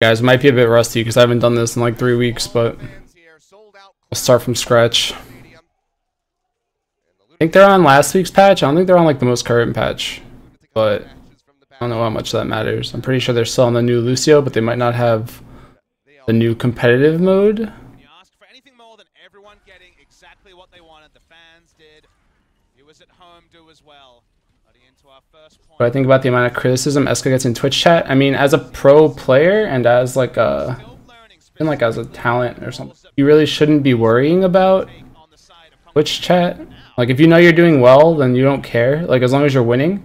Guys, might be a bit rusty because I haven't done this in like 3 weeks, but I'll start from scratch. I think they're on last week's patch. I don't think they're on like the most current patch, but I don't know how much that matters. I'm pretty sure they're still on the new Lucio, but they might not have the new competitive mode. But I think about the amount of criticism Eska gets in Twitch chat. I mean, as a pro player and as like a, even like as a talent or something, you really shouldn't be worrying about Twitch chat. Like if you know you're doing well, then you don't care. Like as long as you're winning.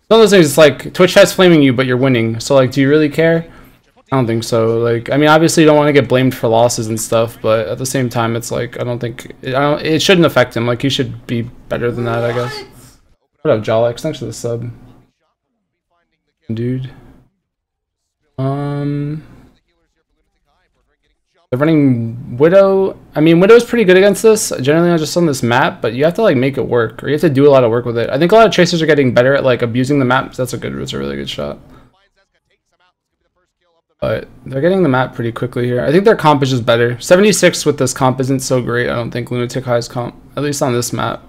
Some of those things, it's like Twitch chat's flaming you, but you're winning. So like, do you really care? I don't think so. Like, I mean, obviously you don't want to get blamed for losses and stuff, but at the same time, it's like I don't think it shouldn't affect him. Like he should be better than that, I guess. What up, Jalex? Thanks for the sub, dude. They're running Widow. I mean, Widow's pretty good against this. Generally, not just on this map, but you have to like make it work, or you have to do a lot of work with it. I think a lot of tracers are getting better at like abusing the map. So that's a really good shot. But they're getting the map pretty quickly here. I think their comp is just better. 76 with this comp isn't so great. I don't think Lunatic High's comp, at least on this map.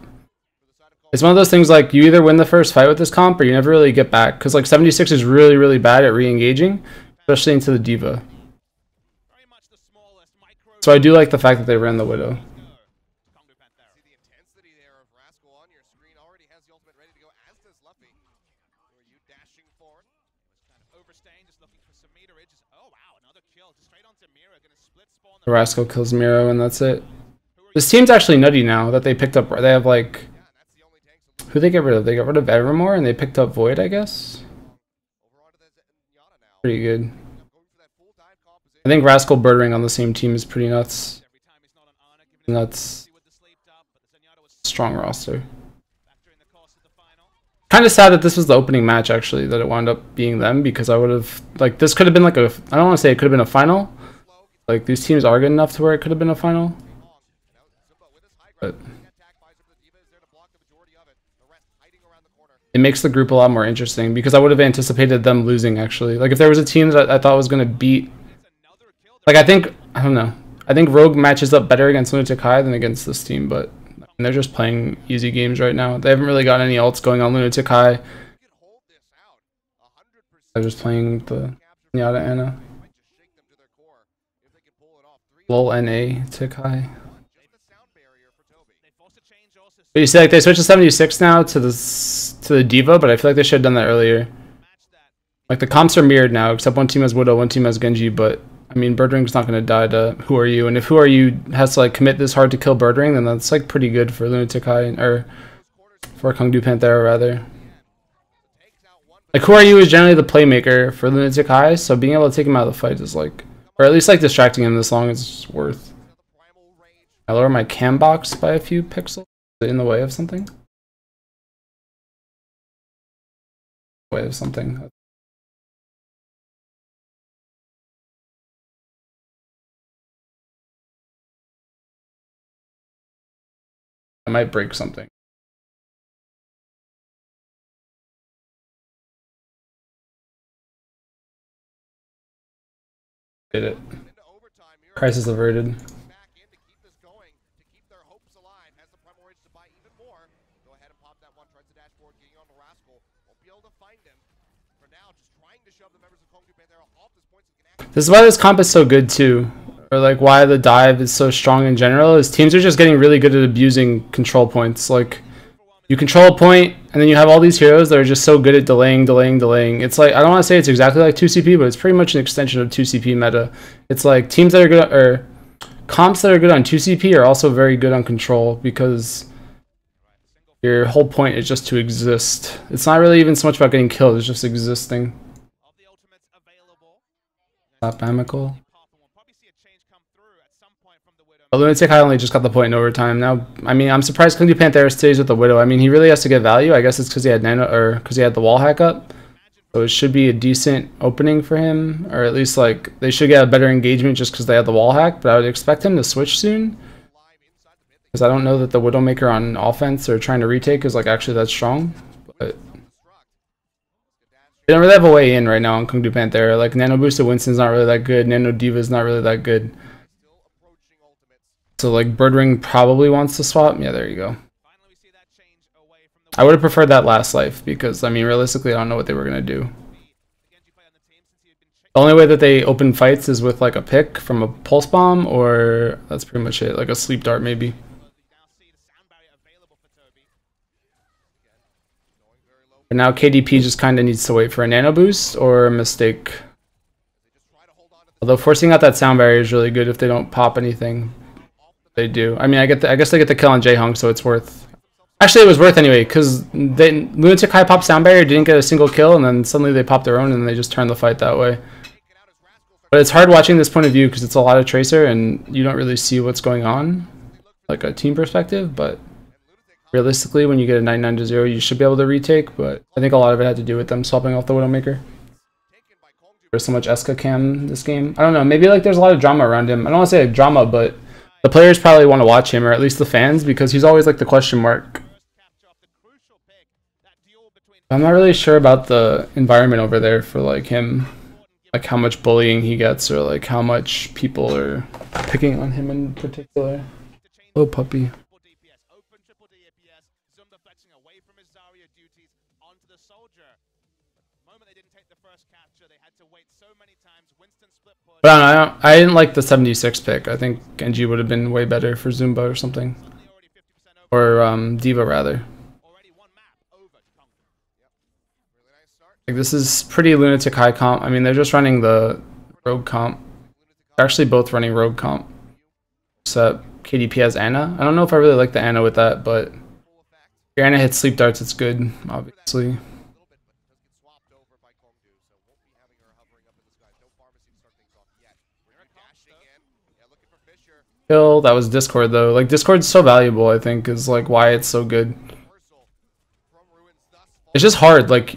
It's one of those things like you either win the first fight with this comp or you never really get back. Because like 76 is really bad at re-engaging, especially into the Diva. So I do like the fact that they ran the Widow. Rascal kills Miro and that's it. This team's actually nutty now that they picked up. They have like, who they get rid of? They got rid of Evermore and they picked up Void, I guess. Pretty good. I think Rascal Birdring on the same team is pretty nuts. Nuts. Strong roster. Kind of sad that this was the opening match actually, that it wound up being them, because I would have like, this could have been like a, I don't want to say it could have been a final. Like these teams are good enough to where it could have been a final. But it makes the group a lot more interesting because I would have anticipated them losing actually. Like if there was a team that I thought was going to beat, like I don't know. I think Rogue matches up better against Lunatic High than against this team, but they're just playing easy games right now. They haven't really got any ults going on Lunatic High. They're just playing the Nyata Ana. Lol NA Tick High. But you see, like they switched to 76 now to the Diva, but I feel like they should have done that earlier. Like the comps are mirrored now, except one team has Widow, one team has Genji, but I mean Birdring's not gonna die to Who Are You, and if Who Are You has to like commit this hard to kill Birdring, then that's like pretty good for Lunatic High, or for Kungdu Panthera rather. Like Who Are You is generally the playmaker for Lunatic High, so being able to take him out of the fight is like, or at least like distracting him this long is worth. I lower my cam box by a few pixels. Is it in the way of something? Way of something. I might break something. Did it. Crisis averted. This is why this comp is so good too, or like why the dive is so strong in general, is teams are just getting really good at abusing control points. Like you control a point and then you have all these heroes that are just so good at delaying. It's like, I don't want to say it's exactly like 2CP, but it's pretty much an extension of 2CP meta. It's like teams that are good, or comps that are good on 2CP are also very good on control, because your whole point is just to exist. It's not really even so much about getting killed, it's just existing. Stop Amical. Lunatic High only just got the point in overtime. Now, I mean, I'm surprised Kungdu Panthera stays with the Widow. I mean, he really has to get value. I guess it's because he had nano, or because he had the wall hack up. So it should be a decent opening for him, or at least like they should get a better engagement just because they had the wall hack. But I would expect him to switch soon, because I don't know that the Widowmaker on offense or trying to retake is like actually that strong. But They don't really have a way in right now on Kung Du Panthera. Like, Nano Boosted Winston's not really that good. Nano Diva's not really that good. So, like, Birdring probably wants to swap. Yeah, there you go. I would have preferred that last life because, I mean, realistically, I don't know what they were going to do. The only way that they open fights is with, like, a pick from a Pulse Bomb, or that's pretty much it. Like a Sleep Dart, maybe. But now KDP just kind of needs to wait for a Nano Boost or a Mistake. Although forcing out that Sound Barrier is really good if they don't pop anything. They do. I mean, I guess they get the kill on J-Hung, so it's worth. Actually, it was worth anyway, because Lunatic High pop Sound Barrier, didn't get a single kill, and then suddenly they popped their own, and they just turned the fight that way. But it's hard watching this point of view, because it's a lot of Tracer, and you don't really see what's going on, like a team perspective, but realistically, when you get a 99-0, you should be able to retake, but I think a lot of it had to do with them swapping off the Widowmaker. There's so much Eska cam this game. I don't know, maybe like there's a lot of drama around him. I don't want to say like drama, but the players probably want to watch him, or at least the fans, because he's always like the question mark. I'm not really sure about the environment over there for like him, like how much bullying he gets, or like how much people are picking on him in particular. Oh, puppy. But I didn't like the 76 pick. I think Genji would have been way better for Zumba or something. Or Diva, rather. Like, this is pretty Lunatic High comp. I mean, they're just running the Rogue comp. They're actually both running Rogue comp. Except KDP has Ana. I don't know if I really like the Ana with that, but if your Ana hits Sleep Darts, it's good, obviously. Kill, that was Discord though. Like, Discord's so valuable, I think, is like why it's so good. It's just hard, like,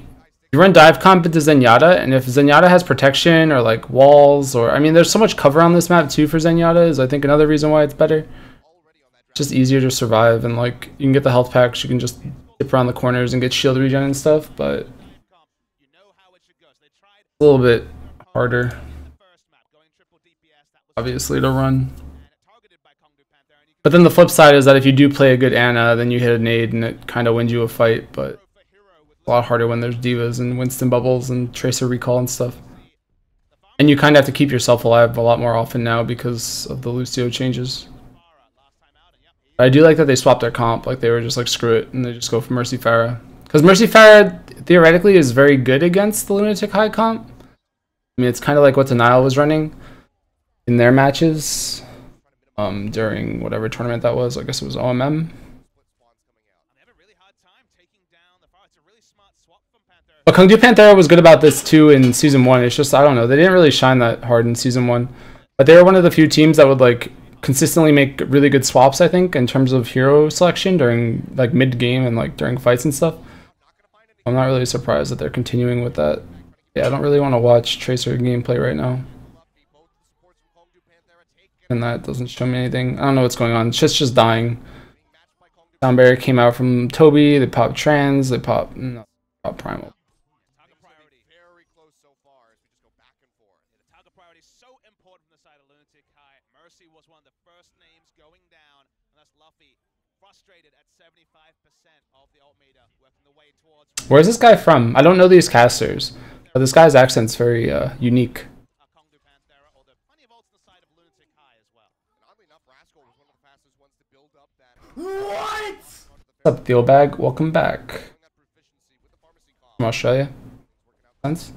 you run dive comp into Zenyatta, and if Zenyatta has protection or like walls, or I mean there's so much cover on this map too for Zenyatta, is I think another reason why it's better. It's just easier to survive, and like you can get the health packs, you can just dip around the corners and get shield regen and stuff, but a little bit harder, obviously, to run. But then the flip side is that if you do play a good Ana, then you hit a nade and it kind of wins you a fight, but it's a lot harder when there's Divas and Winston bubbles and Tracer recall and stuff. And you kind of have to keep yourself alive a lot more often now because of the Lucio changes. But I do like that they swapped their comp, like they were just like screw it, and they just go for Mercy Pharah. Because Mercy Pharah theoretically is very good against the Lunatic High comp. I mean, it's kind of like what Denial was running in their matches. During whatever tournament that was, I guess it was OMM. But Kung Du Panthera was good about this too in Season 1. It's just, I don't know, they didn't really shine that hard in Season 1. But they were one of the few teams that would like consistently make really good swaps, I think, in terms of hero selection during like mid-game and like during fights and stuff. I'm not really surprised that they're continuing with that. Yeah, I don't really want to watch Tracer gameplay right now. And that doesn't show me anything. I don't know what's going on. It's just dying. Sound Barrier came out from Toby. They popped Trans. They popped Primal. Where's this guy from? I don't know these casters, but this guy's accent's very unique. What? What's up, Theobag? Welcome back from Australia. Sense?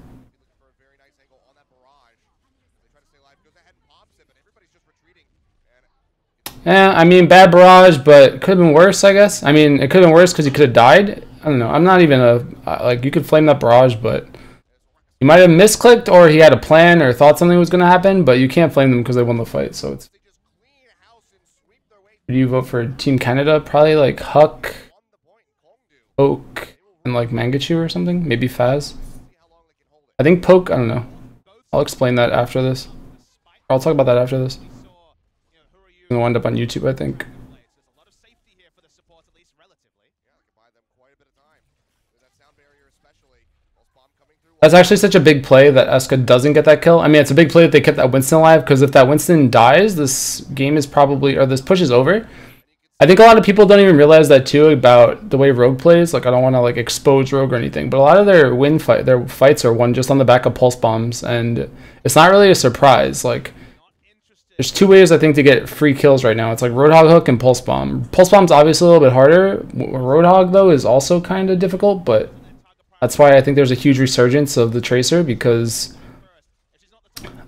Yeah, I mean, bad barrage, but could have been worse, I guess. I mean, it could have been worse because he could have died. I don't know. I'm not even a like. You could flame that barrage, but you might have misclicked, or he had a plan, or thought something was gonna happen. But you can't flame them because they won the fight. So it's. Do you vote for Team Canada? Probably like Huck, Poke, and like Mangachu or something. Maybe Faz. I think Poke. I don't know. I'll explain that after this. I'll talk about that after this. It'll wind up on YouTube, I think. That's actually such a big play that Eska doesn't get that kill. I mean, it's a big play that they kept that Winston alive, because if that Winston dies, this game is probably, or this push is over. I think a lot of people don't even realize that too, about the way Rogue plays. Like, I don't want to like expose Rogue or anything, but a lot of their fights are won just on the back of pulse bombs, and it's not really a surprise. Like, there's two ways I think to get free kills right now. It's like Roadhog hook and pulse bomb. Pulse bomb's obviously a little bit harder. Roadhog though is also kind of difficult, but that's why I think there's a huge resurgence of the Tracer, because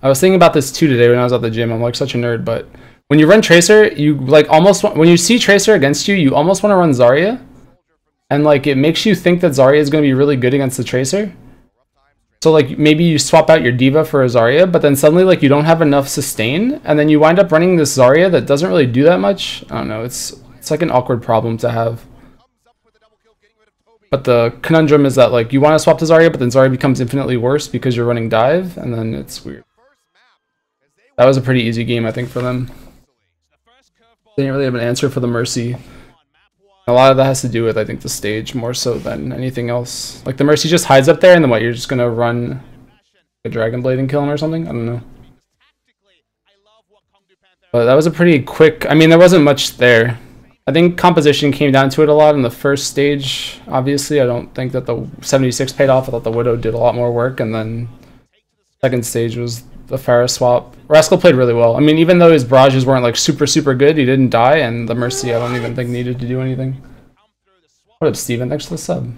I was thinking about this too today when I was at the gym. I'm like such a nerd, but when you run Tracer, you like almost when you see Tracer against you, you almost want to run Zarya, and like it makes you think that Zarya is going to be really good against the Tracer. So like maybe you swap out your Diva for a Zarya, but then suddenly like you don't have enough sustain, and then you wind up running this Zarya that doesn't really do that much. I don't know. It's like an awkward problem to have. But the conundrum is that like you want to swap to Zarya, but then Zarya becomes infinitely worse because you're running dive, and then it's weird. That was a pretty easy game, I think, for them. They didn't really have an answer for the Mercy. A lot of that has to do with, I think, the stage more so than anything else. Like, the Mercy just hides up there, and then what, you're just gonna run a Dragon Blade and kill him or something? I don't know. But that was a pretty quick... I mean, there wasn't much there. I think composition came down to it a lot in the first stage, obviously. I don't think that the 76 paid off. I thought the Widow did a lot more work, and then second stage was the Pharah swap. Rascal played really well. I mean, even though his barrages weren't like super good, he didn't die, and the Mercy I don't even think needed to do anything. What up, Steven? Thanks for the sub.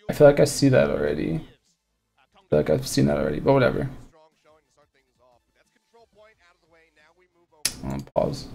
I feel like I see that already. I feel like I've seen that already, but whatever. I'll pause.